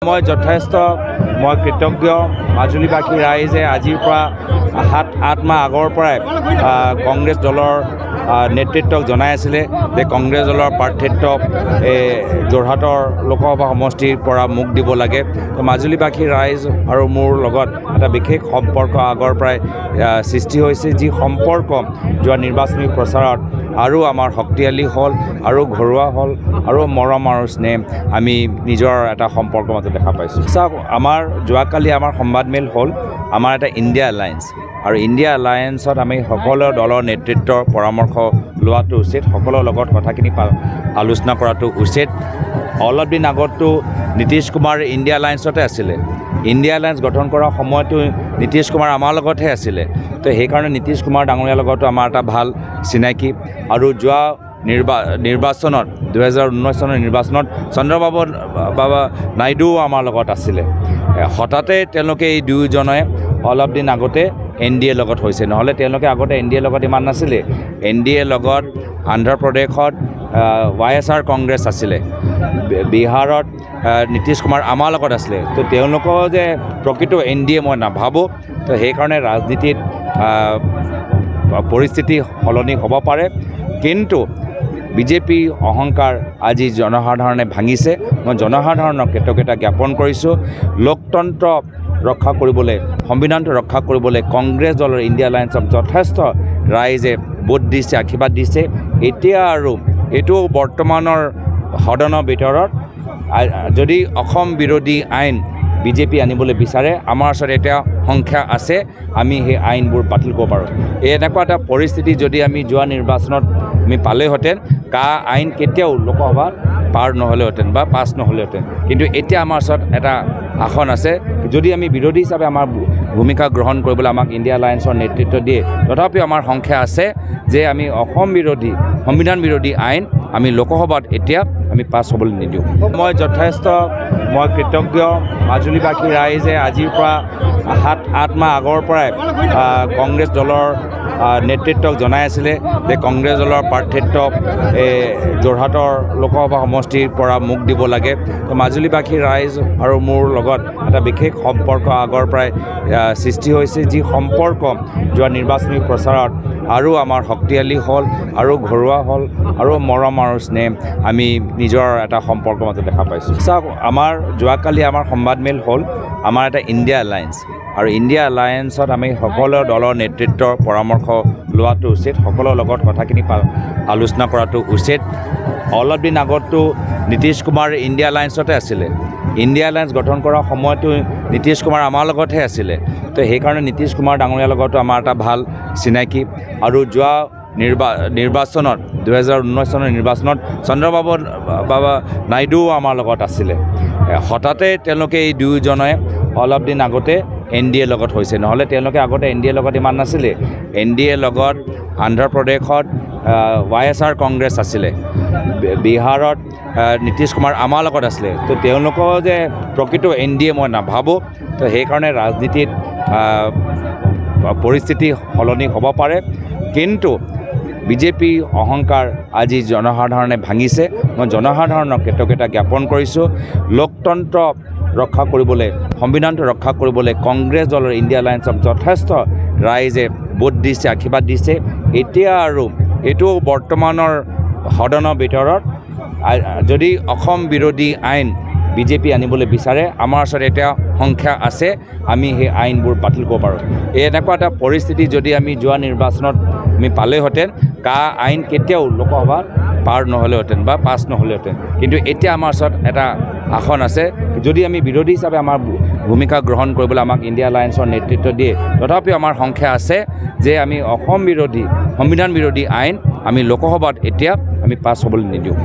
মই যথেষ্ট কৃতজ্ঞ মাজুলীবাসী ৰাইজে আজিৰ পৰা 7-8 মাহ আগৰ পৰাই কংগ্ৰেছ দলৰ নেতৃত্বক জনাই আছিলে যে কংগ্ৰেছ দলৰ প্ৰাৰ্থিত্বক যোৰহাটৰ লোকসভা সমষ্টিৰ পৰা মোক দিব লাগে। তো মাজুলীবাসী ৰাইজ আৰু মোৰ লগত এটা বিশেষ সম্পৰ্ক আগৰ পৰাই সৃষ্টি হৈছে, যি সম্পৰ্ক যোৱা নিৰ্বাচনী প্ৰচাৰত আৰু আমাৰ শক্তিশালী হ'ল আৰু ঘৰুৱা হ'ল আৰু মৰম আৰু স্নেহ আমি নিজৰ এটা সম্পৰ্কৰ মাজত দেখা পাইছোঁ। চাওক, আমাৰ যোৱাকালি আমাৰ সংবাদমেল হ'ল আমাৰ এটা ইণ্ডিয়া এলায়েন্স, আৰু ইণ্ডিয়া এলায়েন্সত আমি সকলো দলৰ নেতৃত্বৰ পৰামৰ্শ লোৱাটো উচিত, সকলোৰ লগত কথাখিনি আলোচনা কৰাটো উচিত। অলপ দিন আগতো নীতিশ কুমাৰ ইণ্ডিয়া এলায়েন্সতে আছিলে। ইণ্ডিয়া এলায়েন্স গঠন কৰাৰ সময়তো নীতিশ কুমাৰ আমাৰ লগতহে আছিলে। তো সেইকাৰণে নীতিশ কুমাৰ ডাঙৰীয়াৰ লগতো আমাৰ এটা ভাল চিনাকি। আৰু যোৱা নিৰ্বাচনত 2019 চনৰ নিৰ্বাচনত চন্দ্ৰবাবু নাইডুও আমাৰ লগত আছিলে। হঠাতে তেওঁলোকে এই দুয়োজনে অলপ দিন আগতে NDA লগত হৈছে, নহ'লে তেওঁলোকে আগতে NDA লগত ইমান নাছিলে। NDA লগত অন্ধ্ৰপ্ৰদেশত YSR কংগ্ৰেছ আছিলে, বিহাৰত নীতিশ কুমাৰ আমাৰ লগত আছিলে। তো তেওঁলোকৰ যে প্ৰকৃত NDA মই নাভাবোঁ। তো সেইকাৰণে ৰাজনীতিত পৰিস্থিতি সলনি হ'ব পাৰে, কিন্তু বিজেপি অহংকাৰ আজি জনসাধাৰণে ভাঙিছে। মই জনসাধাৰণক কৃতজ্ঞতা জ্ঞাপন কৰিছোঁ। লোকতন্ত্ৰ ৰক্ষা কৰিবলৈ, সংবিধানটো ৰক্ষা কৰিবলৈ কংগ্ৰেছ দলৰ ইণ্ডিয়া এলায়েন্সক যথেষ্ট ৰাইজে ভোট দিছে, আশীৰ্বাদ দিছে। এতিয়া আৰু এইটো বৰ্তমানৰ সদনৰ ভিতৰত যদি অসম বিৰোধী আইন বিজেপি আনিবলৈ বিচাৰে, আমাৰ ওচৰত এতিয়া সংখ্যা আছে, আমি সেই আইনবোৰ বাতিল কৰিব পাৰোঁ। এনেকুৱা এটা পৰিস্থিতি যদি আমি যোৱা নিৰ্বাচনত আমি পালেহেঁতেন, আইন কেতিয়াও লোকসভাত পাৰ নহ'লেহেঁতেন বা পাছ নহ'লেহেঁতেন। কিন্তু এতিয়া আমাৰ ওচৰত এটা আসন আছে। যদি আমি বিৰোধী হিচাপে আমাৰ ভূমিকা গ্ৰহণ কৰিবলৈ আমাক ইণ্ডিয়া এলায়েন্সৰ নেতৃত্ব দিয়ে, তথাপিও আমাৰ সংখ্যা আছে যে আমি অসম বিৰোধী, সংবিধান বিৰোধী আইন আমি লোকসভাত এতিয়া আমি পাছ হ'বলৈ নিদিওঁ। মই যথেষ্ট কৃতজ্ঞ মাজুলীবাসী ৰাইজে আজিৰ পৰা 7-8 মাহ আগৰ পৰাই কংগ্ৰেছ দলৰ নেতৃত্বক জনাই আছিলে যে কংগ্ৰেছ দলৰ প্ৰাৰ্থিত্বক যোৰহাটৰ লোকসভা সমষ্টিৰ পৰা মোক দিব লাগে। তো মাজুলীবাসী ৰাইজ আৰু মোৰ লগত এটা বিশেষ সম্পৰ্ক আগৰ পৰাই সৃষ্টি হৈছে, যি সম্পৰ্ক যোৱা নিৰ্বাচনী প্ৰচাৰত আৰু আমাৰ শক্তিশালী হ'ল আৰু ঘৰুৱা হ'ল আৰু মৰম আৰু স্নেহ আমি নিজৰ এটা সম্পৰ্কৰ মাজত দেখা পাইছোঁ। চাওক, আমাৰ যোৱাকালি আমাৰ সংবাদমেল হ'ল আমাৰ এটা ইণ্ডিয়া এলায়েন্স, আৰু ইণ্ডিয়া এলায়েন্সত আমি সকলো দলৰ নেতৃত্বৰ পৰামৰ্শ লোৱাটো উচিত, সকলোৰ লগত কথাখিনি আলোচনা কৰাটো উচিত। অলপ দিন আগতো নীতিশ কুমাৰ ইণ্ডিয়া এলায়েন্সতে আছিলে। ইণ্ডিয়া এলায়েন্স গঠন কৰাৰ সময়তো নীতিশ কুমাৰ আমাৰ লগতহে আছিলে। তো সেইকাৰণে নীতিশ কুমাৰ ডাঙৰীয়াৰ লগতো আমাৰ এটা ভাল চিনাকি। আৰু যোৱা নিৰ্বাচনত 2019 চনৰ নিৰ্বাচনত চন্দ্ৰবাবু নাইডুও আমাৰ লগত আছিলে। হঠাতে তেওঁলোকে এই দুয়োজনে অলপ দিন আগতে NDA লগত হৈছে, নহ'লে তেওঁলোকে আগতে NDA লগত ইমান নাছিলে। NDA লগত অন্ধ্ৰপ্ৰদেশত YSR কংগ্ৰেছ আছিলে, বিহাৰত নীতিশ কুমাৰ আমাৰ লগত আছিলে। তো তেওঁলোকৰ যে প্ৰকৃত NDA মই নাভাবোঁ। তো সেইকাৰণে ৰাজনীতিত পৰিস্থিতি সলনি হ'ব পাৰে, কিন্তু বিজেপি অহংকাৰ আজি জনসাধাৰণে ভাঙিছে। মই জনসাধাৰণক কৃতজ্ঞতা জ্ঞাপন কৰিছোঁ। লোকতন্ত্ৰ ৰক্ষা কৰিবলৈ, সংবিধানটো ৰক্ষা কৰিবলৈ কংগ্ৰেছ দলৰ ইণ্ডিয়া এলায়েন্সক যথেষ্ট ৰাইজে ভোট দিছে, আশীৰ্বাদ দিছে। এতিয়া আৰু এইটো বৰ্তমানৰ সদনৰ ভিতৰত যদি অসম বিৰোধী আইন বিজেপি আনিবলৈ বিচাৰে, আমাৰ ওচৰত এতিয়া সংখ্যা আছে, আমি সেই আইনবোৰ বাতিল কৰিব পাৰোঁ। এনেকুৱা এটা পৰিস্থিতি যদি আমি যোৱা নিৰ্বাচনত আমি পালেহেঁতেন, আইন কেতিয়াও লোকসভাত পাৰ নহ'লেহেঁতেন বা পাছ নহ'লেহেঁতেন। কিন্তু এতিয়া আমাৰ ওচৰত এটা আসন আছে। যদি আমি বিৰোধী হিচাপে আমাৰ ভূমিকা গ্ৰহণ কৰিবলৈ আমাক ইণ্ডিয়া এলায়েন্সৰ নেতৃত্ব দিয়ে, তথাপিও আমাৰ সংখ্যা আছে যে আমি অসম বিৰোধী, সংবিধান বিৰোধী আইন আমি লোকসভাত এতিয়া আমি পাছ হ'বলৈ নিদিওঁ।